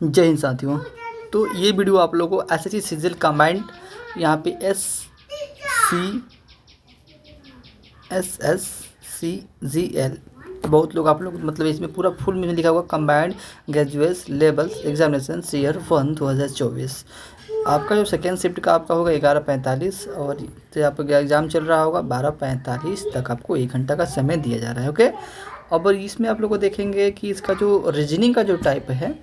जय हिंद साथियों। तो ये वीडियो आप लोगों को एसएससी सीजीएल कंबाइंड यहाँ पे SSCGL बहुत लोग आप लोग मतलब इसमें पूरा फुल में लिखा हुआ combined graduate levels examination year 1 2024। आपका जो सेकेंड शिफ्ट का आपका होगा 11:45 और जो आपका एग्ज़ाम चल रहा होगा 12:45 तक। आपको 1 घंटा का समय दिया जा रहा है। ओके, अब इसमें आप लोग को देखेंगे कि इसका जो रीजनिंग का जो टाइप है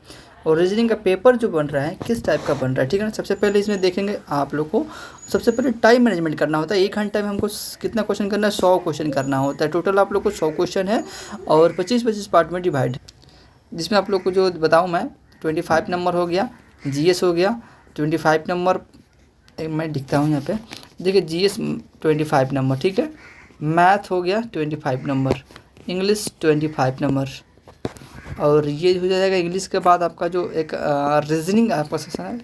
और रीजनिंग का पेपर जो बन रहा है किस टाइप का बन रहा है, ठीक है ना। सबसे पहले इसमें देखेंगे आप लोग को सबसे पहले टाइम मैनेजमेंट करना होता है। 1 घंटे में हमको कितना क्वेश्चन करना है, 100 क्वेश्चन करना होता है। टोटल आप लोग को 100 क्वेश्चन है और 25-25 पार्ट में डिवाइड, जिसमें आप लोग को जो बताऊँ मैं 25 नंबर हो गया, जीएस हो गया 25 नंबर। मैं दिखता हूँ यहाँ पे, देखिए जीएस 25 नंबर, ठीक है। मैथ हो गया 25 नंबर, इंग्लिश 25 नंबर, और ये हो जाएगा इंग्लिश के बाद आपका जो एक रीजनिंग आपका सेशन है।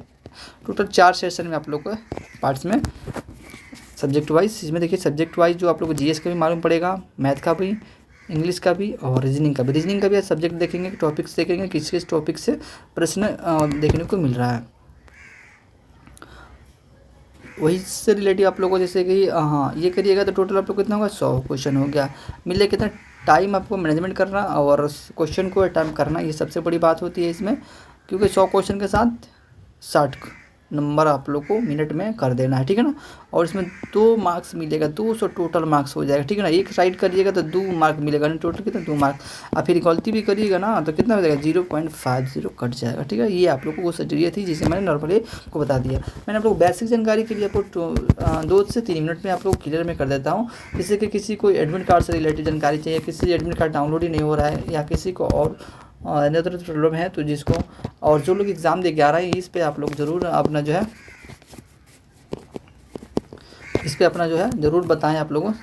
टोटल 4 सेशन में आप लोग को पार्ट्स में सब्जेक्ट वाइज। इसमें देखिए सब्जेक्ट वाइज जो आप लोग को जीएस का भी मालूम पड़ेगा, मैथ का भी, इंग्लिश का भी और रीजनिंग का भी। रीजनिंग का भी सब्जेक्ट देखेंगे, टॉपिक्स देखेंगे, किस किस टॉपिक से प्रश्न देखने को मिल रहा है, वही से रिलेटिव आप लोगों को। जैसे कि हाँ ये करिएगा तो टोटल आप लोग कितना होगा, 100 क्वेश्चन हो गया। मिले कितना टाइम आपको मैनेजमेंट करना और क्वेश्चन को अटेम्प्ट करना, ये सबसे बड़ी बात होती है इसमें, क्योंकि 100 क्वेश्चन के साथ 60 नंबर आप लोग को मिनट में कर देना है, ठीक है ना। और इसमें 2 मार्क्स मिलेगा, 200 टोटल मार्क्स हो जाएगा, ठीक है ना। एक साइड करिएगा तो 2 मार्क मिलेगा, नहीं टोटल कितना 2 मार्क। और फिर गलती भी करिएगा ना तो कितना हो जाएगा, 0.50 कट जाएगा, ठीक है। ये आप लोगों को सच्चाई थी जिसे मैंने नॉर्मली को बता दिया। मैंने आप लोग बेसिक जानकारी के लिए आपको 2 से 3 मिनट में आप लोग क्लियर में कर देता हूँ। जैसे कि किसी को एडमिट कार्ड से रिलेटेड जानकारी चाहिए, किसी एडमिट कार्ड डाउनलोड ही नहीं हो रहा है, या किसी को और अनदर प्रॉब्लम है, तो जिसको और जो लोग एग्ज़ाम दे के आ रहे हैं इस पे आप लोग ज़रूर अपना जो है ज़रूर बताएं आप लोगों।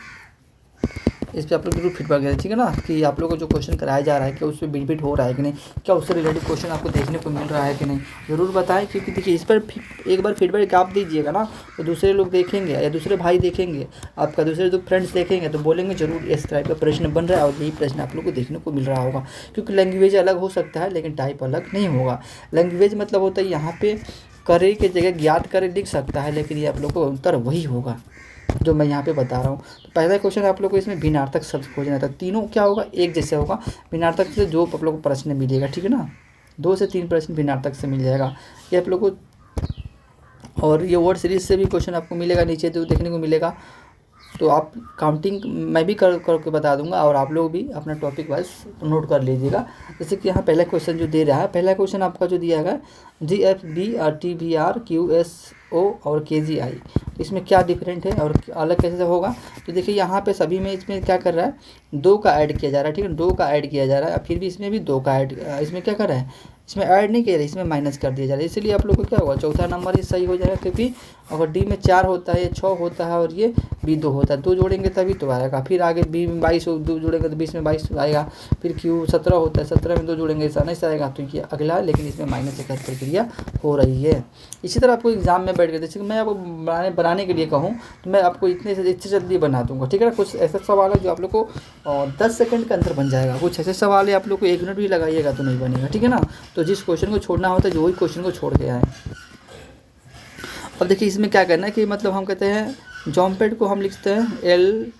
इस पर आप लोग जरूर फीडबैक दें, ठीक है ना, कि आप लोगों को जो क्वेश्चन कराया जा रहा है क्या उससे बेनिफिट हो रहा है कि नहीं, क्या उससे रिलेटेड क्वेश्चन आपको देखने को मिल रहा है कि नहीं, ज़रूर बताएं। क्योंकि देखिए इस पर एक बार फीडबैक आप दीजिएगा ना तो दूसरे लोग देखेंगे या दूसरे भाई देखेंगे, आपका दूसरे जो फ्रेंड्स देखेंगे तो बोलेंगे ज़रूर इस टाइप का प्रश्न बन रहा है और यही प्रश्न आप लोग को देखने को मिल रहा होगा। क्योंकि लैंग्वेज अलग हो सकता है लेकिन टाइप अलग नहीं होगा। लैंग्वेज मतलब होता है यहाँ पे करे की जगह ज्ञात करे लिख सकता है, लेकिन ये आप लोग को उत्तर वही होगा जो मैं यहाँ पे बता रहा हूँ। तो पहला क्वेश्चन आप लोग को इसमें भिन्नार्थक शब्द खोजना था। तीनों क्या होगा, एक जैसे होगा। भिन्नार्थक से 2 आप लोग को प्रश्न मिलेगा, ठीक है ना, 2 से 3 प्रश्न भिन्नार्थक से मिल जाएगा ये आप लोग को। और ये वर्ड सीरीज से भी क्वेश्चन आपको मिलेगा, नीचे जो देखने को मिलेगा। तो आप काउंटिंग मैं भी करके बता दूंगा और आप लोग भी अपना टॉपिक वाइज नोट कर लीजिएगा। जैसे कि यहाँ पहला क्वेश्चन जो दे रहा है, पहला क्वेश्चन आपका जो दिया है GFB TBR QSO और KGI, इसमें क्या डिफरेंट है और अलग कैसे होगा। तो देखिए यहाँ पे सभी में इसमें क्या कर रहा है, 2 का ऐड किया जा रहा है, ठीक है, 2 का ऐड किया जा रहा है। फिर भी इसमें भी 2 का ऐड, इसमें क्या कर रहा है, इसमें ऐड नहीं किया रहा है, इसमें माइनस कर दिया जा रहा है। इसलिए आप लोग को क्या होगा, चौथा नंबर ही सही हो जाएगा। क्योंकि अगर डी में 4 होता है, 6 होता है और ये बी 2 होता है, 2 जोड़ेंगे तभी तो आएगा। फिर आगे बी में 22 2 जोड़ेंगे तो 20 में 22 आएगा। फिर क्यू 17 होता है, 17 में 2 जोड़ेंगे ऐसा नहीं आएगा, तो ये अगला है, लेकिन इसमें माइनस से प्रक्रिया हो रही है। इसी तरह आपको एग्जाम में बैठ कर, जैसे कि मैं आपको बनाने के लिए कहूँ तो मैं आपको इतने जल्दी बना दूंगा, ठीक है ना। कुछ ऐसा सवाल है जो आप लोग को 10 सेकंड के अंदर बन जाएगा। कुछ ऐसे सवाल है आप लोग को 1 मिनट भी लगाइएगा तो नहीं बनेगा, ठीक है ना। तो जिस क्वेश्चन को छोड़ना होता है जो वही क्वेश्चन को छोड़ के आए। अब देखिए इसमें क्या करना है कि मतलब हम कहते हैं जॉम्पेड को हम लिखते हैं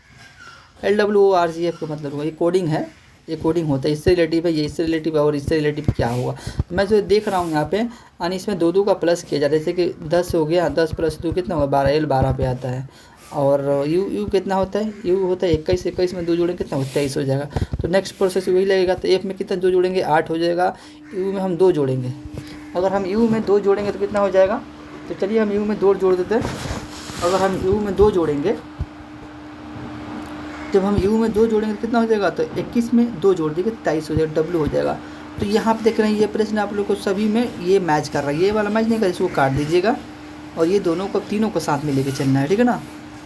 LWORGF का मतलब होगा, ये कोडिंग है, ये कोडिंग होता है, इससे रिलेटिव है, ये इससे रिलेटिव है और इससे रिलेटिव क्या होगा। तो मैं जो देख रहा हूँ यहाँ पे यानी इसमें 2 का प्लस किया जा रहा है। जैसे कि 10 हो गया, 10 + 2 कितना होगा, 12, L 12 पे आता है। और यू कितना होता है, यू होता है 21, 21 में 2 जोड़ेंगे कितना होता है, 23 हो जाएगा। तो नेक्स्ट प्रोसेस वही लगेगा। तो एफ में कितना 2 जोड़ेंगे, 8 हो जाएगा। यू में हम 2 जोड़ेंगे, अगर हम यू में 2 जोड़ेंगे तो कितना हो जाएगा। तो चलिए हम यू में 2 जोड़ देते हैं। अगर हम यू में 2 जोड़ेंगे, जब हम यू में 2 जोड़ेंगे तो कितना हो जाएगा, तो 21 में 2 जोड़ देंगे 23 हो जाएगा, डब्लू हो जाएगा। तो यहाँ पे देख रहे हैं ये प्रश्न आप लोग को सभी में ये मैच कर रहा है, ये वाला मैच नहीं कर, इसको काट दीजिएगा और ये दोनों को तीनों को साथ में लेके चलना है, ठीक है ना।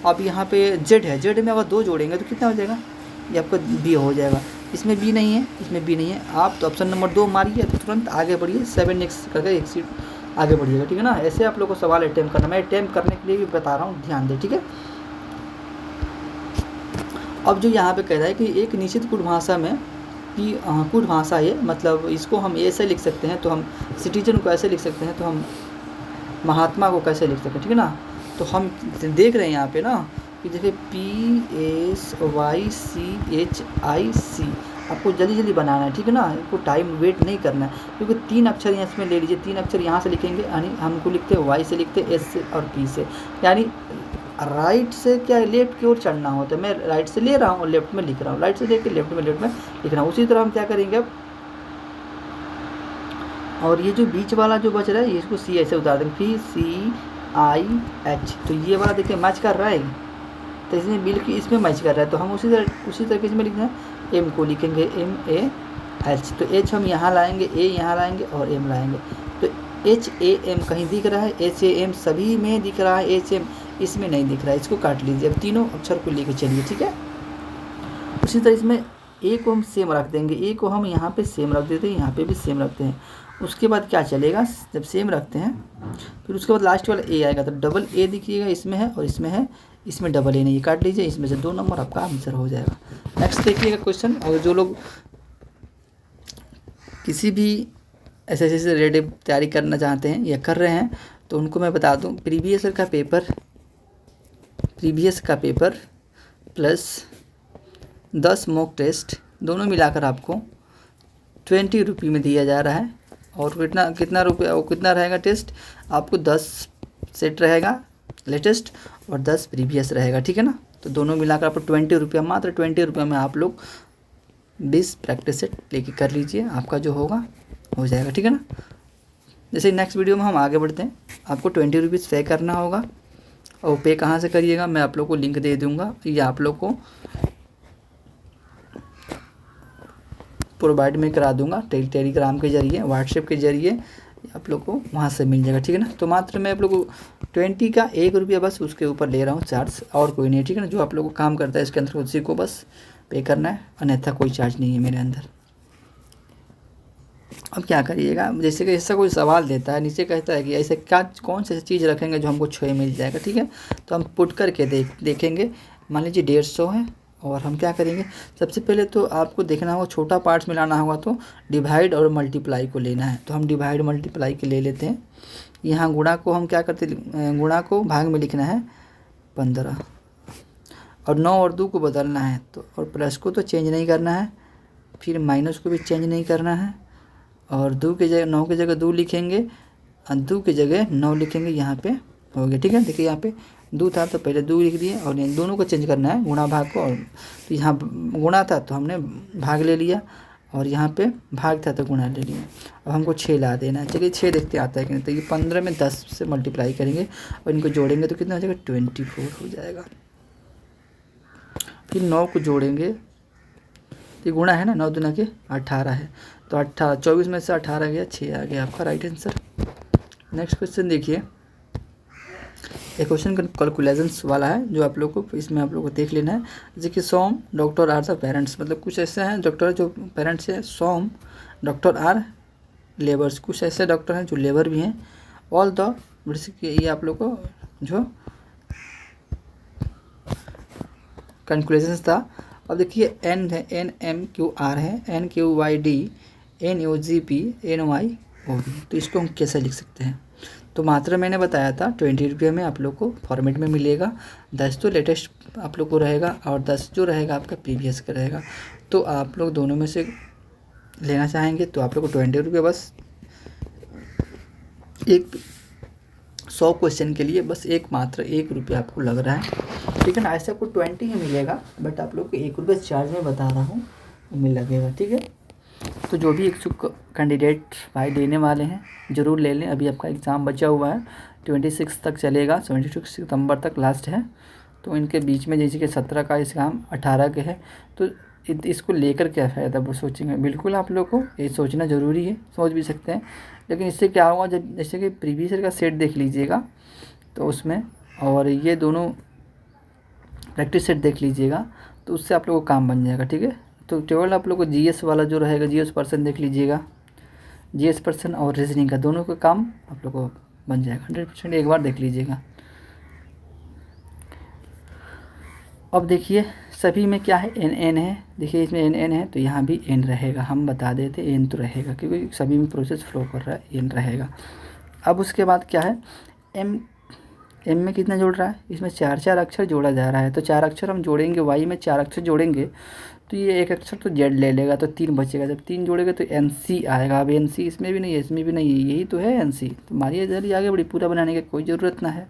अब यहाँ पे जेड है, जेड में अगर 2 जोड़ेंगे तो कितना हो जाएगा, ये आपका बी हो जाएगा। इसमें बी नहीं है, इसमें बी नहीं है। आप तो ऑप्शन नंबर 2 मारिए तो तुरंत आगे बढ़िए, 7 नेक्स्ट करके एक सीट आगे बढ़िएगा, ठीक है ना। ऐसे आप लोग को सवाल अटैम्प्ट करना, मैं अटैम्प्ट करने के लिए भी बता रहा हूँ, ध्यान दें, ठीक है। अब जो यहाँ पे कह रहा है कि एक निश्चित कुट भाषा में कि कुट भाषा ये, मतलब इसको हम ऐसे लिख सकते हैं, तो हम सिटीजन को ऐसे लिख सकते हैं, तो हम महात्मा को कैसे लिख सकते हैं, ठीक है ना। तो हम देख रहे हैं यहाँ पे ना कि देखिए PSYCHIC, आपको जल्दी जल्दी बनाना है, ठीक है ना, आपको टाइम वेट नहीं करना है, क्योंकि 3 अक्षर यहाँ इसमें ले लीजिए, 3 अक्षर यहाँ से लिखेंगे, यानी हमको लिखते हैं Y से, लिखते हैं S से और P से, यानी राइट से क्या लेफ्ट की ओर चढ़ना होता है। मैं राइट से ले रहा हूँ और लेफ्ट में लिख रहा हूँ, राइट से लेके लेफ्ट में लिख रहा हूँ। उसी तरह हम क्या करेंगे अब, और ये जो बीच वाला जो बच रहा है इसको C ऐसे उतार देंगे, फिर CIH, तो ये वाला देखिए मैच कर रहा है, तो इसमें बिल्कुल इसमें मैच कर रहा है, तो हम उसी तरीके इसमें लिखना है, M को लिखेंगे MAH, तो H हम यहाँ लाएंगे, A यहाँ लाएंगे और M लाएंगे, तो HAM कहीं दिख रहा है, HAM सभी में दिख रहा है, HM इसमें नहीं दिख रहा है, इसको काट लीजिए। अब तीनों अक्षर को लेके चलिए, ठीक है। उसी तरह इसमें A को हम सेम रख देंगे, A को हम यहाँ पे सेम रख देते हैं, यहाँ पे भी सेम रखते हैं। उसके बाद क्या चलेगा, जब सेम रखते हैं फिर उसके बाद लास्ट वाला A आएगा, तो डबल A दिखिएगा, इसमें है और इसमें है, इसमें डबल A नहीं, काट लीजिए, इसमें से 2 नंबर आपका आंसर हो जाएगा। नेक्स्ट देखिएगा क्वेश्चन। और जो लोग किसी भी SSC से रिलेटेड तैयारी करना चाहते हैं या कर रहे हैं, तो उनको मैं बता दूं, प्रीवियस का पेपर प्लस 10 मॉक टेस्ट दोनों मिलाकर आपको 20 रुपये में दिया जा रहा है। और कितना रुपये और कितना रहेगा टेस्ट, आपको 10 सेट रहेगा लेटेस्ट और 10 प्रीवियस रहेगा, ठीक है ना। तो दोनों मिलाकर आपको 20 रुपया, मात्र 20 रुपये में आप लोग 20 प्रैक्टिस सेट लेके कर लीजिए, आपका जो होगा हो जाएगा, ठीक है ना। जैसे नेक्स्ट वीडियो में हम आगे बढ़ते हैं, आपको 20 रुपीज़ पे करना होगा, और पे कहाँ से करिएगा मैं आप लोग को लिंक दे दूँगा, या आप लोग को प्रोवाइड में करा दूंगा टेलीग्राम के जरिए, व्हाट्सएप के जरिए, आप लोग को वहाँ से मिल जाएगा, ठीक है ना। तो मात्र मैं आप लोग को 20 का 1 रुपया बस उसके ऊपर ले रहा हूँ चार्ज, और कोई नहीं, ठीक है ना। जो आप लोग को काम करता है इसके अंदर उसी को बस पे करना है, अन्यथा कोई चार्ज नहीं है मेरे अंदर। अब क्या करिएगा, जैसे कि ऐसा कोई सवाल देता है, नीचे कहता है कि ऐसे क्या कौन सी चीज़ रखेंगे जो हमको 6 मिल जाएगा, ठीक है। तो हम पुट करके देखेंगे, मान लीजिए 150 है, और हम क्या करेंगे, सबसे पहले तो आपको देखना होगा, छोटा पार्ट्स मिलाना होगा तो डिवाइड और मल्टीप्लाई को लेना है। तो हम डिवाइड मल्टीप्लाई के ले लेते हैं। यहाँ गुणा को हम क्या करते, गुणा को भाग में लिखना है 15, और 9 और 2 को बदलना है, तो और प्लस को तो चेंज नहीं करना है, फिर माइनस को भी चेंज नहीं करना है, और 2 की जगह 9 की जगह 2 लिखेंगे, और 2 की जगह 9 लिखेंगे, यहाँ पे हो गया, ठीक है। देखिए यहाँ पे 2 था तो पहले 2 लिख दिए, और इन दोनों को चेंज करना है, गुणा भाग को। और तो यहाँ गुणा था तो हमने भाग ले लिया, और यहाँ पे भाग था तो गुणा ले लिया। अब हमको 6 ला देना है, चलिए 6 देखते आता है कि नहीं। तो ये 15 में 10 से मल्टीप्लाई करेंगे और इनको जोड़ेंगे तो कितना हो जाएगा, 24 हो जाएगा। फिर 9 को जोड़ेंगे, तो गुणा है ना, 9 दूना के 18 है, तो 18 24 में से 18 गया, 6 आ गया आपका राइट आंसर। नेक्स्ट क्वेश्चन देखिए, एक क्वेश्चन कैलकुलेशंस वाला है, जो आप लोग को इसमें आप लोग को देख लेना है। जैसे कि सॉम डॉक्टर आर द पेरेंट्स, मतलब कुछ ऐसे हैं डॉक्टर जो पेरेंट्स हैं, सॉम डॉक्टर आर लेबर्स, कुछ ऐसे डॉक्टर हैं जो लेबर भी हैं। ऑल द, जैसे कि ये आप लोग को जो कैलकुलेशंस था। अब देखिए N है, NMQR है, NQYD, NUGP, NYOB, तो इसको हम कैसे लिख सकते हैं। तो मात्रा मैंने बताया था 20 रुपये में आप लोग को फॉर्मेट में मिलेगा। 10 तो लेटेस्ट आप लोग को रहेगा, और 10 जो रहेगा आपका प्रीवियस का रहेगा। तो आप लोग दोनों में से लेना चाहेंगे तो आप लोग को 20 रुपये, बस एक 100 क्वेश्चन के लिए बस मात्र 1 रुपया आपको लग रहा है, ठीक है ना। ऐसे आपको 20 ही मिलेगा, बट आप लोग को 1 रुपये चार्ज में बता रहा हूँ मिल लगेगा, ठीक है। तो जो भी इच्छुक कैंडिडेट भाई देने वाले हैं ज़रूर ले लें। अभी आपका एग्ज़ाम बचा हुआ है, 26 तक चलेगा, 26 सितंबर तक लास्ट है। तो इनके बीच में जैसे कि 17 का एग्ज़ाम, 18 के है, तो इसको लेकर क्या फ़ायदा वो सोचेंगे। बिल्कुल आप लोग को ये सोचना ज़रूरी है, सोच भी सकते हैं, लेकिन इससे क्या होगा, जब जैसे कि प्रीवियस ईयर का सेट देख लीजिएगा तो उसमें, और ये दोनों प्रैक्टिस सेट देख लीजिएगा, तो उससे आप लोगों को काम बन जाएगा, ठीक है। तो केवल आप लोग को GS वाला जो रहेगा, GS पर्सन देख लीजिएगा, GS पर्सन और रीजनिंग का दोनों का काम आप लोग को बन जाएगा 100%, एक बार देख लीजिएगा। अब देखिए सभी में क्या है, एन एन है, देखिए इसमें एन एन है तो यहाँ भी एन रहेगा, हम बता देते एन तो रहेगा क्योंकि सभी में प्रोसेस फ्लो कर रहा है, एन रहेगा। अब उसके बाद क्या है, एम एम में कितना जोड़ रहा है, इसमें 4 अक्षर जोड़ा जा रहा है, तो 4 अक्षर हम जोड़ेंगे, वाई में 4 अक्षर जोड़ेंगे तो ये एक अक्षर तो जेड ले लेगा, तो 3 बचेगा, जब 3 जोड़ेगा तो एन सी आएगा। अब एन सी इसमें भी नहीं है, इसमें भी नहीं है, यही तो है एन सी। तो मारिए जल्दी आगे बढ़ी, पूरा बनाने की कोई ज़रूरत ना है।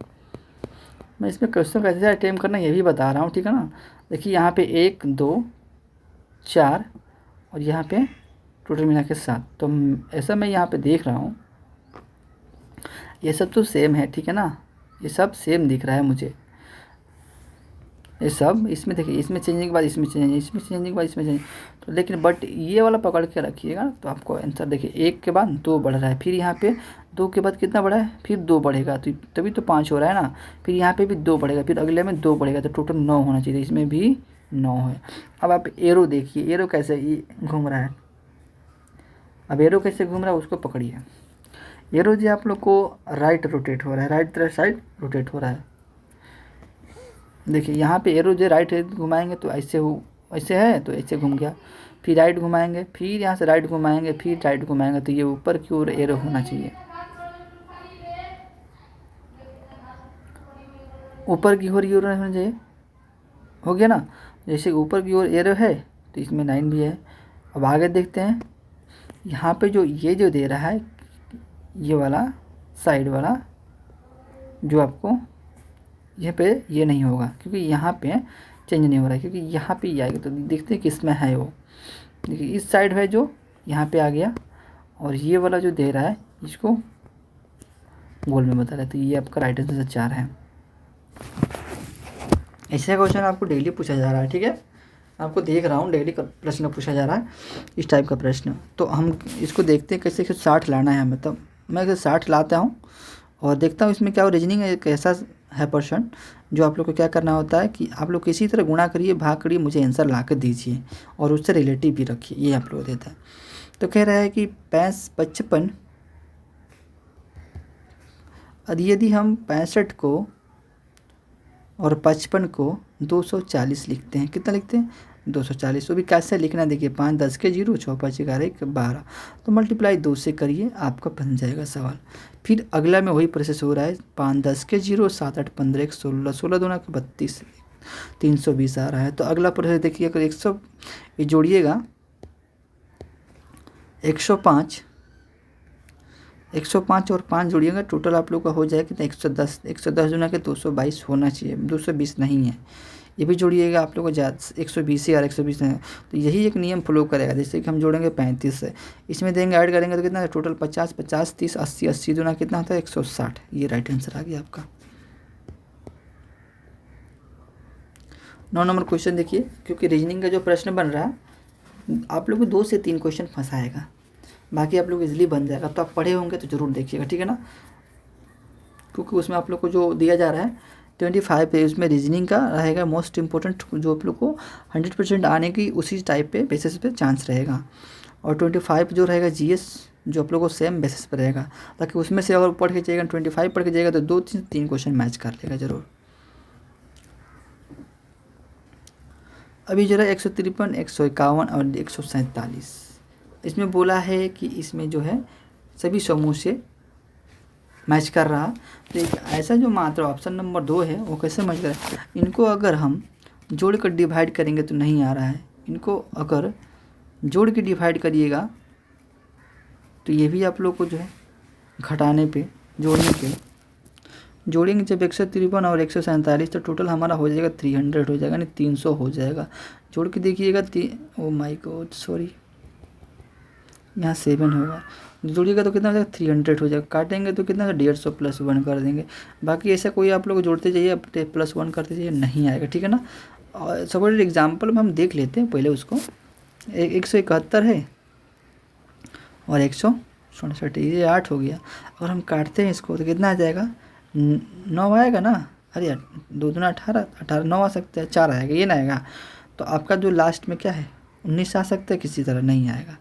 मैं इसमें क्वेश्चन कैसे अटेम्प्ट करना ये भी बता रहा हूँ, ठीक है ना। देखिए यहाँ पे 1 2 4 और यहाँ पे टोटल मिला के 7, तो ऐसा मैं यहाँ पे देख रहा हूँ ये सब तो सेम है, ठीक है ना, ये सब सेम दिख रहा है मुझे, ये सब इसमें देखिए, इसमें चेंजिंग के बाद इसमें चेंज, इसमें चेंजिंग के बाद इसमें चेंज, तो लेकिन बट ये वाला पकड़ के रखिएगा तो आपको आंसर देखिए 1 के बाद 2 बढ़ रहा है, फिर यहाँ पे 2 के बाद कितना बढ़ा है, फिर 2 बढ़ेगा, तो तभी तो 5 हो रहा है ना, फिर यहाँ पे भी 2 बढ़ेगा, फिर अगले में 2 बढ़ेगा, तो टोटल 9 होना चाहिए, इसमें भी 9 है। अब आप एरो देखिए, एरो कैसे ये घूम रहा है, अब एरो कैसे घूम रहा है उसको पकड़िए। एरो जी आप लोग को राइट रोटेट हो रहा है, राइट तरफ साइड रोटेट हो रहा है। देखिए यहाँ पे एरो जो राइट घुमाएंगे तो ऐसे हो, ऐसे है तो ऐसे घूम गया, फिर राइट घुमाएंगे, फिर यहाँ से राइट घुमाएंगे, फिर राइट घुमाएंगे, तो ये ऊपर की ओर एरो होना चाहिए, ऊपर की ओर एरो होना चाहिए, हो गया ना। जैसे ऊपर की ओर एरो है तो इसमें 9 भी है। अब आगे देखते हैं, यहाँ पे जो ये जो दे रहा है, ये वाला साइड वाला जो आपको यहाँ पे ये नहीं होगा क्योंकि यहाँ पे चेंज नहीं हो रहा है, क्योंकि यहाँ पे ये आएगा, तो देखते हैं किस में है वो। देखिए इस साइड है जो यहाँ पे आ गया, और ये वाला जो दे रहा है इसको गोल में बता रहा है, तो ये आपका राइट आंसर 4 है। ऐसे क्वेश्चन आपको डेली पूछा जा रहा है, ठीक है, आपको देख रहा हूँ डेली का प्रश्न पूछा जा रहा है इस टाइप का प्रश्न। तो हम इसको देखते हैं कैसे 60 लाना है हमें, तब मैं 60 लाता हूँ और देखता हूँ इसमें क्या हो, रीजनिंग एक ऐसा है पर्सन जो आप लोग को क्या करना होता है कि आप लोग किसी तरह गुणा करिए, भाग करिए, मुझे आंसर ला कर दीजिए और उससे रिलेटिव भी रखिए, ये आप लोग देता है। तो कह रहा है कि 55 यदि हम 65 को और 55 को 240 लिखते हैं, कितना लिखते हैं 240, वो भी कैसे लिखना है देखिए, 5 10 के 0, 6 5 11 1 12, तो मल्टीप्लाई 2 से करिए, आपका बन जाएगा सवाल। फिर अगला में वही प्रोसेस हो रहा है, 5 10 के 0, 7 8 15 1 16, 16 दूना के 32, 320 आ रहा है। तो अगला प्रोसेस देखिए, अगर 100 ये जोड़िएगा 105 और 5 जोड़िएगा, टोटल आप लोग का हो जाएगा कितना 110, 110 दूना के 222 होना चाहिए, 220 नहीं है। ये भी जोड़िएगा आप लोग को ज़्यादा 120 और 120 है, तो यही एक नियम फॉलो करेगा। जैसे कि हम जोड़ेंगे 35 से, इसमें देंगे ऐड करेंगे तो कितना है टोटल 50 50 30 80 80 दूना कितना होता है 160, ये राइट आंसर आ गया आपका। 9 नंबर क्वेश्चन देखिए, क्योंकि रीजनिंग का जो प्रश्न बन रहा है आप लोग को 2 से 3 क्वेश्चन फंसाएगा, बाकी आप लोग इजीली बन जाएगा। तो आप पढ़े होंगे तो ज़रूर देखिएगा, ठीक है ना, क्योंकि उसमें आप लोग को जो दिया जा रहा है 25 पे, उसमें रीजनिंग का रहेगा मोस्ट इंपॉर्टेंट, जो आप लोग को 100% आने की उसी टाइप पे बेसिस पे चांस रहेगा। और 25 जो रहेगा जीएस, जो आप लोग को सेम बेसिस पर रहेगा, ताकि उसमें से अगर पढ़ के जाएगा 25 पढ़ के जाएगा तो 2 3 क्वेश्चन मैच कर लेगा ज़रूर। अभी जो है 153 151 और 147, इसमें बोला है कि इसमें जो है सभी समूह से मैच कर रहा। तो एक ऐसा जो मात्रा ऑप्शन नंबर 2 है वो कैसे मैच कर रहा है, इनको अगर हम जोड़ कर डिवाइड करेंगे तो नहीं आ रहा है, इनको अगर जोड़ के डिवाइड करिएगा तो ये भी आप लोग को जो है घटाने पे जोड़ने पे जोड़ेंगे जब 153 और 147, तो टोटल हमारा हो जाएगा 300 हो जाएगा, नहीं 300 हो जाएगा। जोड़ के देखिएगा, ओ माय गॉड सॉरी, यहाँ 7 होगा, जोड़िएगा तो कितना हो जाएगा 300 हो जाएगा, काटेंगे तो कितना 150 + 1 कर देंगे। बाकी ऐसा कोई आप लोग जोड़ते जाइए, +1 करते जाइए, नहीं आएगा, ठीक है ना। और सब एग्जाम्पल में हम देख लेते हैं पहले उसको। 171 है और 167, ये 8 हो गया। अगर हम काटते हैं इसको तो कितना आ जाएगा 9 आएगा ना, अरे यार 2 दूना 18, 18 9 आ सकता है, 4 आएगा, ये ना आएगा। तो आपका जो लास्ट में क्या है 19 आ सकता है, किसी तरह नहीं आएगा।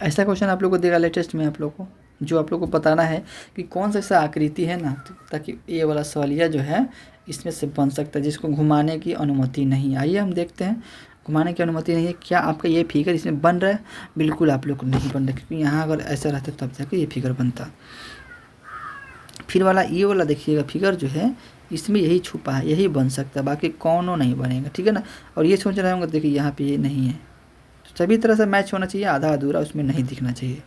ऐसा क्वेश्चन आप लोग को देगा लेटेस्ट में आप लोग को। जो आप लोग को बताना है कि कौन सा ऐसा आकृति है ना, ताकि ये वाला सवालिया जो है इसमें से बन सकता है जिसको घुमाने की अनुमति नहीं। आइए हम देखते हैं, घुमाने की अनुमति नहीं है, क्या आपका ये फिगर इसमें बन रहा है? बिल्कुल आप लोग को नहीं बन रहा, क्योंकि यहाँ अगर ऐसा रहता तब जाकर ये फिगर बनता। फिर वाला ये वाला देखिएगा फिगर जो है इसमें यही छुपा है, यही बन सकता है, बाकी कौनों नहीं बनेगा, ठीक है ना। और ये सोच रहे होंगे देखिए यहाँ पे ये नहीं है, तो सभी तरह से मैच होना चाहिए, आधा अधूरा उसमें नहीं दिखना चाहिए।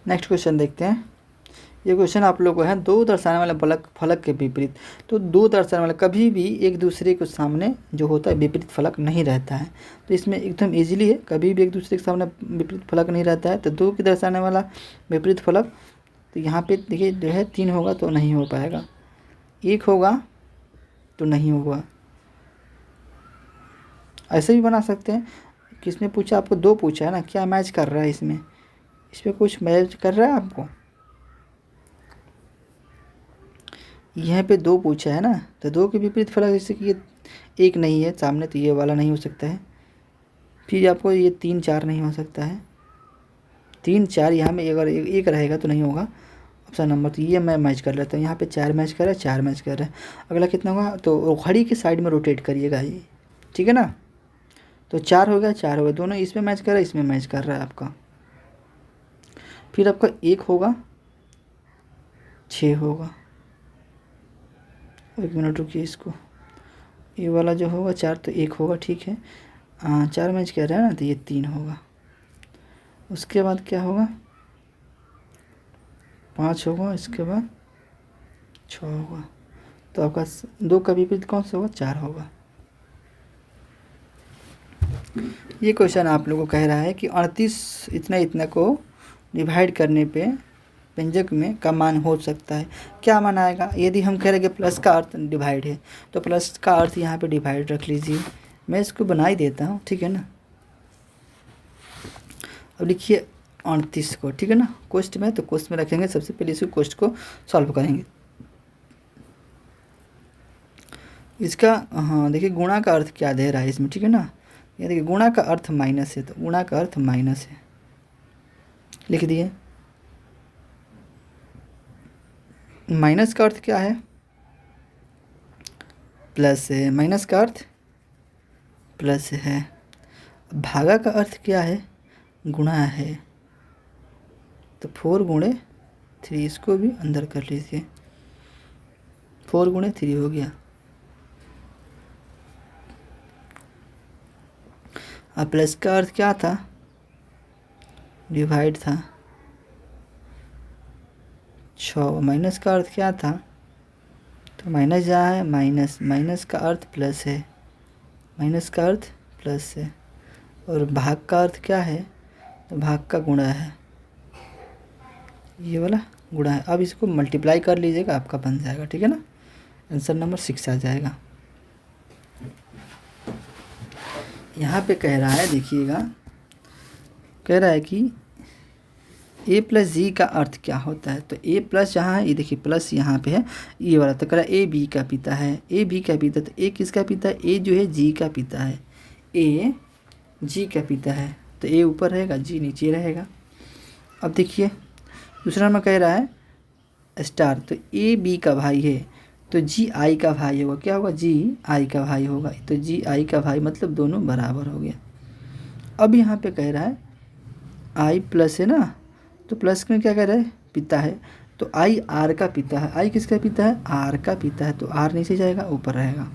नेक्स्ट क्वेश्चन देखते हैं। ये क्वेश्चन आप लोगों को है, दो दर्शाने वाले फलक के विपरीत। तो दो दर्शाने वाले कभी भी एक दूसरे के सामने जो होता है विपरीत फलक नहीं रहता है, तो इसमें एकदम इजीली है, कभी भी एक दूसरे के सामने विपरीत फलक नहीं रहता है। तो दो के दर्शाने वाला विपरीत फलक, तो यहाँ पे देखिए जो है 3 होगा तो नहीं हो पाएगा, 1 होगा तो नहीं होगा। ऐसे भी बना सकते हैं, किसमें पूछा आपको? 2 पूछा है ना, क्या मैच कर रहा है इसमें कुछ मैच कर रहा है आपको? यहाँ पे 2 पूछा है ना, तो 2 के विपरीत फलक, जैसे कि ये 1 नहीं है सामने तो ये वाला नहीं हो सकता है। फिर आपको ये 3 4 नहीं हो सकता है, 3 4 यहाँ में अगर 1 रहेगा तो नहीं होगा ऑप्शन नंबर। तो ये मैं मैच कर लेता हूँ, यहाँ पे 4 मैच कर रहा है, 4 मैच कर रहा है। अगला कितना होगा? तो घड़ी के साइड में रोटेट करिएगा ये, ठीक है ना। तो 4 हो गया, 4 हो गया, दोनों इसमें मैच कर रहा है, इसमें मैच कर रहा है आपका। फिर आपका 1 होगा, 6 होगा, 1 मिनट रुकिए, इसको ये वाला जो होगा 4 तो 1 होगा, ठीक है। 4 मैच कह रहा है ना, तो ये 3 होगा। उसके बाद क्या होगा? 5 होगा, इसके बाद 6 होगा। तो आपका 2 का विपरीत कौन सा होगा? 4 होगा। ये क्वेश्चन आप लोगों को कह रहा है कि 38 इतना इतना को डिवाइड करने पे व्यंजक में का मान हो सकता है, क्या मान आएगा? यदि हम कह रहे हैं कि प्लस का अर्थ डिवाइड है, तो प्लस का अर्थ यहाँ पे डिवाइड रख लीजिए, मैं इसको बना ही देता हूँ, ठीक है ना। अब लिखिए 38 को, ठीक है ना, कोष्ट में, तो कोष्ट में रखेंगे, सबसे पहले इसको कोष्ट को सॉल्व करेंगे। इसका हाँ देखिए गुणा का अर्थ क्या दे रहा है इसमें, ठीक है ना। ये देखिए गुणा का अर्थ माइनस है, तो गुणा का अर्थ माइनस है, लिख दिए। माइनस का अर्थ क्या है? प्लस है, माइनस का अर्थ प्लस है। भागा का अर्थ क्या है? गुणा है, तो 4 गुणे 3, इसको भी अंदर कर लीजिए, 4 गुणे 3 हो गया। अब प्लस का अर्थ क्या था? डिवाइड था। 6 माइनस का अर्थ क्या था? तो माइनस जहाँ है माइनस, माइनस का अर्थ प्लस है, माइनस का अर्थ प्लस है। और भाग का अर्थ क्या है? तो भाग का गुणा है, ये वाला गुणा है। अब इसको मल्टीप्लाई कर लीजिएगा, आपका बन जाएगा, ठीक है ना। आंसर नंबर 6 आ जाएगा। यहाँ पे कह रहा है, देखिएगा, कह रहा है कि a प्लस जी का अर्थ क्या होता है? तो a प्लस यहाँ है, ये देखिए प्लस यहाँ पे है, ये वाला, तो कह रहा है a b का पिता है, a b का पिता, तो a किसका पिता है? a जो है g का पिता है, a g का पिता है, तो a ऊपर रहेगा, g नीचे रहेगा। अब देखिए दूसरा नंबर कह रहा है स्टार, तो a b का भाई है, तो g i का भाई होगा, क्या होगा? g i का भाई होगा, तो g i का भाई मतलब दोनों बराबर हो गया। अब यहाँ पे कह रहा है i प्लस है ना, तो प्लस में क्या कह रहा है? पिता है, तो आई आर का पिता है। आई किसका पिता है? आर का पिता है, तो आर नीचे जाएगा, ऊपर रहेगा,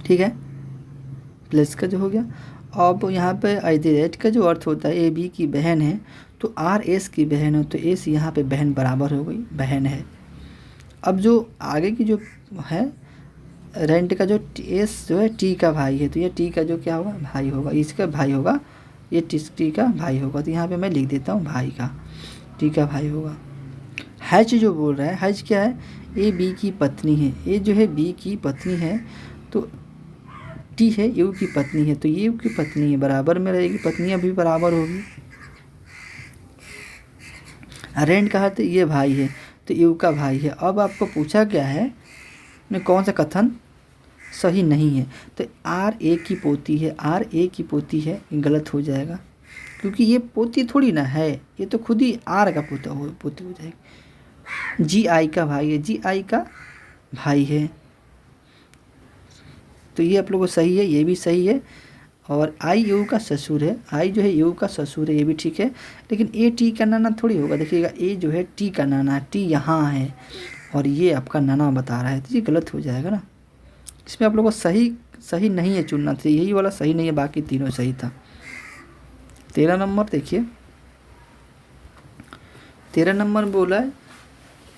ठीक है। प्लस का जो हो गया। अब यहाँ पे आई द रेट का जो अर्थ होता है, ए बी की बहन है, तो आर एस की बहन है, तो एस यहाँ पे बहन बराबर हो गई, बहन है। अब जो आगे की जो है रेंट का जो एस जो है टी का भाई है, तो ये टी का जो क्या होगा? भाई होगा, इसका भाई होगा, ये टी का भाई होगा, तो यहाँ पे मैं लिख देता हूँ भाई का, टी का भाई होगा। हैच जो बोल रहा है, हैच क्या है? ए बी की पत्नी है, ए जो है बी की पत्नी है, तो टी है यू की पत्नी है, तो ये यू की पत्नी है, बराबर में रहेगी, पत्नियाँ भी बराबर होगी। रेंट कहा तो ये भाई है, तो यू का भाई है। अब आपको पूछा क्या है, में कौन सा कथन सही नहीं है। तो आर ए की पोती है, आर ए की पोती है, ये गलत हो जाएगा क्योंकि ये पोती थोड़ी ना है, ये तो खुद ही आर का पोती हो जाएगी। जी आई का भाई है, जी आई का भाई है, तो ये आप लोगों को सही है, ये भी सही है। और आई यू का ससुर है, आई जो है यू का ससुर है, ये भी ठीक है। लेकिन ए टी का नाना थोड़ी होगा, देखिएगा ए जो है टी का नाना है, टी यहाँ है और ये आपका नाना बता रहा है, तो ये गलत हो जाएगा ना। इसमें आप लोगों को सही नहीं है चुनना था, यही वाला सही नहीं है, बाकी तीनों सही था। 13 नंबर देखिए, 13 नंबर बोला है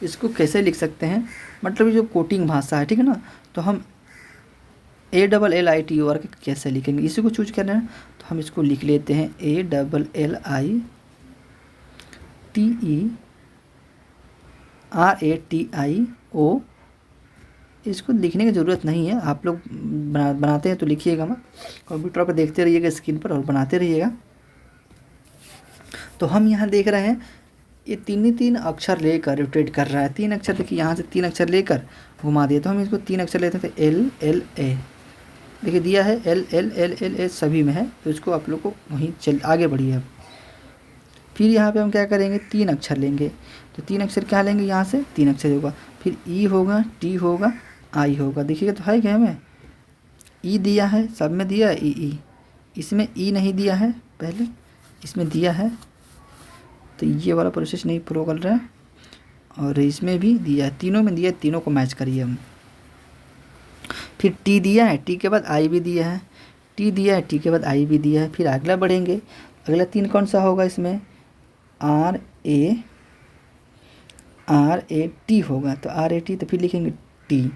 इसको कैसे लिख सकते हैं, मतलब ये जो कोटिंग भाषा है, ठीक है ना, तो हम ALLITOR कैसे लिखेंगे, इसी को चूज करना है। तो हम इसको लिख लेते हैं ALLITERATIO। इसको लिखने की ज़रूरत नहीं है, आप लोग बनाते हैं तो लिखिएगा मत, कंप्यूटर पर देखते रहिएगा स्क्रीन पर और बनाते रहिएगा। तो हम यहाँ देख रहे हैं ये तीन अक्षर लेकर रोटेट कर रहा है, 3 अक्षर देखिए, यहाँ से 3 अक्षर लेकर घुमा दिया, तो हम इसको 3 अक्षर लेते थे LLA, देखिए दिया है LLLLA सभी में है, तो इसको आप लोग को वहीं आगे बढ़िए। अब फिर यहाँ पे हम क्या करेंगे, 3 अक्षर लेंगे, तो 3 अक्षर क्या लेंगे, यहाँ से 3 अक्षर होगा, फिर E होगा, T होगा, I होगा, देखिएगा तो है क्या हमें E दिया है, सब में दिया है E, इसमें E नहीं दिया है, पहले इसमें दिया है, तो ये वाला प्रोसेस नहीं फॉलो कर रहा है, और इसमें भी दिया है, तीनों में दिया है, तीनों को मैच करिए हम। फिर T दिया है, T के बाद I भी दिया है, T दिया है, T के बाद I भी दिया है। फिर अगला बढ़ेंगे, अगला 3 कौन सा होगा, इसमें RAT होगा, तो RAT, तो फिर लिखेंगे T,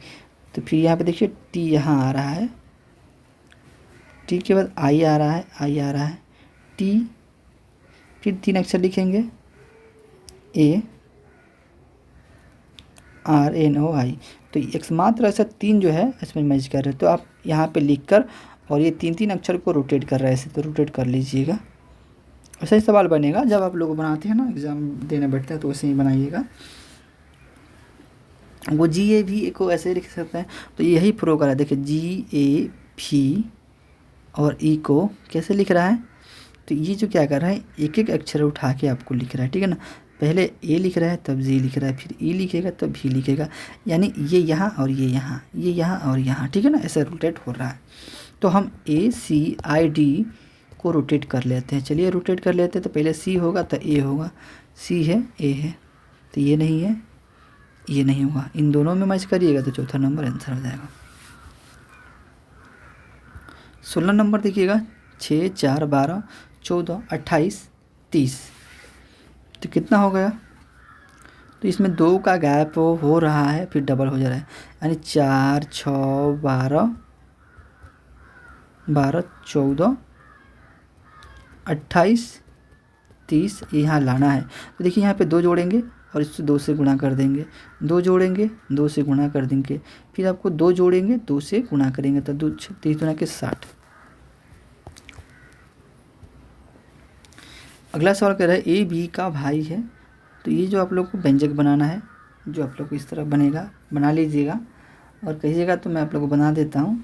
तो फिर यहाँ पे देखिए T यहाँ आ रहा है, T के बाद I आ रहा है, I आ रहा है, T, फिर 3 अक्षर लिखेंगे ARNOI, तो एकमात्र ऐसा 3 जो है इसमें मैच कर रहे हैं। तो आप यहाँ पे लिखकर और ये 3 अक्षर को रोटेट कर रहा है, ऐसे तो रोटेट कर लीजिएगा। ऐसा ही सवाल बनेगा जब आप लोग बनाते हैं ना, एग्ज़ाम देने बैठते हैं, तो वैसे ही बनाइएगा। वो GAV को ऐसे ही लिख सकते हैं, तो यही फॉलो कर रहा है, देखिए GAV और E को कैसे लिख रहा है, तो ये जो क्या कर रहा है, एक एक अक्षर उठा के आपको लिख रहा है, ठीक है ना। पहले A लिख रहा है, तब G लिख रहा है, फिर E लिखेगा तब V लिखेगा, यानी ये यहाँ और ये यहाँ, ये यहाँ और यहाँ, ठीक है ना, ऐसे रोटेट हो रहा है। तो हम ACID को रोटेट कर लेते हैं, चलिए रोटेट कर लेते हैं। तो पहले C होगा तो A होगा, C है A है, तो ये नहीं है, ये नहीं होगा, इन दोनों में मैच करिएगा तो चौथा नंबर आंसर हो जाएगा। 16 नंबर देखिएगा, 6 4 12 14 28 30, तो कितना हो गया, तो इसमें 2 का गैप हो रहा है, फिर डबल हो जा रहा है, यानी 4 6 12 12 14 28 30 यहाँ लाना है। तो देखिए यहाँ पे 2 जोड़ेंगे और इससे 2 से गुणा कर देंगे, 2 जोड़ेंगे 2 से गुणा कर देंगे, फिर आपको 2 जोड़ेंगे 2 से गुणा करेंगे, तो 2 30 गुणा के 60। अगला सवाल कह रहा है AB का भाई है, तो ये जो आप लोग को व्यंजक बनाना है, जो आप लोग को इस तरह बनेगा, बना लीजिएगा और कहिएगा तो मैं आप लोग को बना देता हूँ।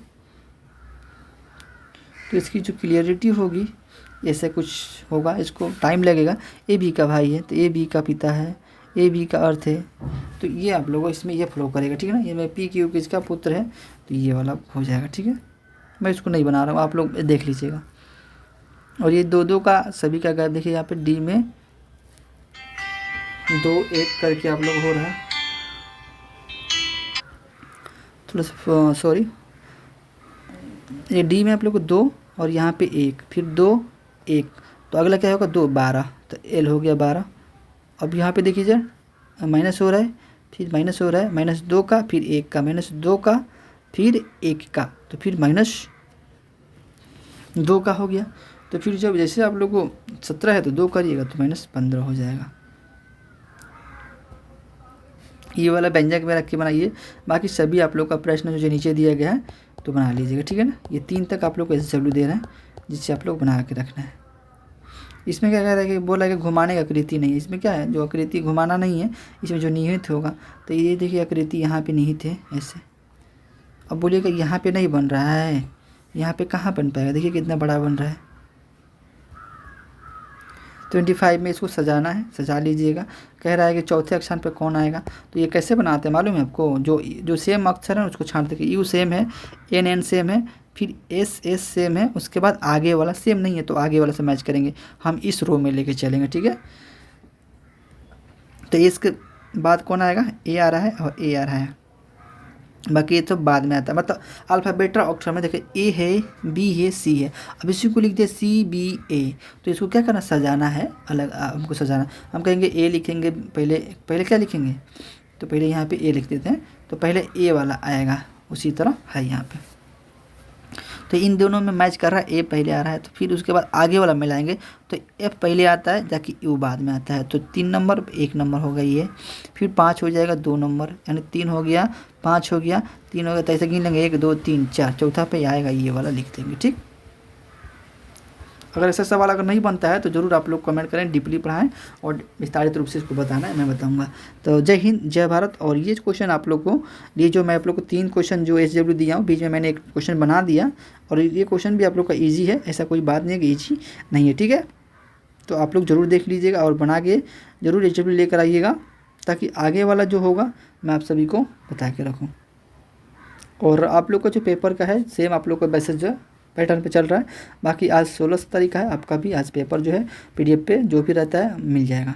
तो इसकी जो क्लियरिटी होगी, ऐसे कुछ होगा, इसको टाइम लगेगा। AB का भाई है तो AB का पिता है, AB का अर्थ है, तो ये आप लोगों इसमें ये फ्लो करेगा, ठीक है ना। ये मैं PQ किसका पुत्र है, तो ये वाला हो जाएगा, ठीक है। मैं इसको नहीं बना रहा हूँ, आप लोग देख लीजिएगा। और ये 2 का सभी का गैप देखिए, यहाँ पे D में 2 1 करके आप लोग हो रहा है, थोड़ा सा सॉरी, ये D में आप लोग को 2 और यहाँ पे 1, फिर 2 1, तो अगला क्या होगा 2 12, तो L हो गया 12। अब यहाँ पे देखिए माइनस हो रहा है, फिर माइनस हो रहा है, -2 का, फिर 1 का, -2 का, फिर 1 का, तो फिर -2 का हो गया। तो फिर जब जैसे आप लोग को 17 है तो 2 करिएगा तो -15 हो जाएगा। ये वाला व्यंजक में रख के बनाइए, बाकी सभी आप लोग का प्रश्न जो नीचे दिया गया है तो बना लीजिएगा, ठीक है ना। ये 3 तक आप लोग को ऐसे चलू दे रहे हैं जिससे आप लोग बना के रखना है। इसमें क्या कह रहा है कि बोला कि घुमाने की आकृति नहीं है, इसमें क्या है, जो आकृति घुमाना नहीं है, इसमें जो निहित होगा, तो ये देखिए आकृति यहाँ पे निहित है ऐसे, अब बोलिएगा यहाँ पे नहीं बन रहा है, यहाँ पे कहाँ बन पाएगा, देखिए कितना बड़ा बन रहा है। 25 में इसको सजाना है, सजा लीजिएगा। कह रहा है कि चौथे अक्षर पे कौन आएगा, तो ये कैसे बनाते हैं मालूम है आपको, जो सेम अक्षर है उसको छांट देंगे। यू सेम है, एन एन सेम है, फिर एस एस सेम है, उसके बाद आगे वाला सेम नहीं है तो आगे वाला से मैच करेंगे, हम इस रो में लेके चलेंगे, ठीक है। तो इसके बाद कौन आएगा, ए आ रहा है और ए आ रहा है, बाकी ये तो बाद में आता है। मतलब अल्फ़ाबेट अक्षर में देखिए ए है, बी है, सी है। अब इसी को लिख दिया सी बी ए, तो इसको क्या करना, सजाना है अलग, हमको सजाना। हम कहेंगे ए लिखेंगे, पहले पहले क्या लिखेंगे, तो पहले यहाँ पे ए लिख देते हैं, तो पहले ए वाला आएगा, उसी तरह है यहाँ पे। तो इन दोनों में मैच कर रहा है, ए पहले आ रहा है, तो फिर उसके बाद आगे वाला मिलाएंगे, तो एफ पहले आता है जाकि यू बाद में आता है। तो 3 नंबर 1 नंबर हो गया ये, फिर 5 हो जाएगा 2 नंबर, यानी 3 हो गया, 5 हो गया, 3 हो गया, तो ऐसे गिन लेंगे 1 2 3 4, चौथा पे आएगा ये वाला लिख देंगे, ठीक। अगर ऐसा सवाल अगर नहीं बनता है तो ज़रूर आप लोग कमेंट करें, डीपली पढ़ाएं और विस्तारित रूप से इसको बताना है, मैं बताऊंगा। तो जय हिंद, जय भारत। और ये क्वेश्चन आप लोग को, ये जो मैं आप लोग को 3 क्वेश्चन जो SW दिया हूँ, बीच में मैंने एक क्वेश्चन बना दिया, और ये क्वेश्चन भी आप लोग का ईजी है, ऐसा कोई बात नहीं है कि ईजी नहीं है, ठीक है। तो आप लोग ज़रूर देख लीजिएगा और बना के ज़रूर SW लेकर आइएगा, ताकि आगे वाला जो होगा मैं आप सभी को बता के रखूँ। और आप लोग का जो पेपर का है सेम आप लोग का मैसेज जो पैटर्न पे चल रहा है। बाकी आज 16 तारीख है, आपका भी आज पेपर जो है PDF पे जो भी रहता है मिल जाएगा।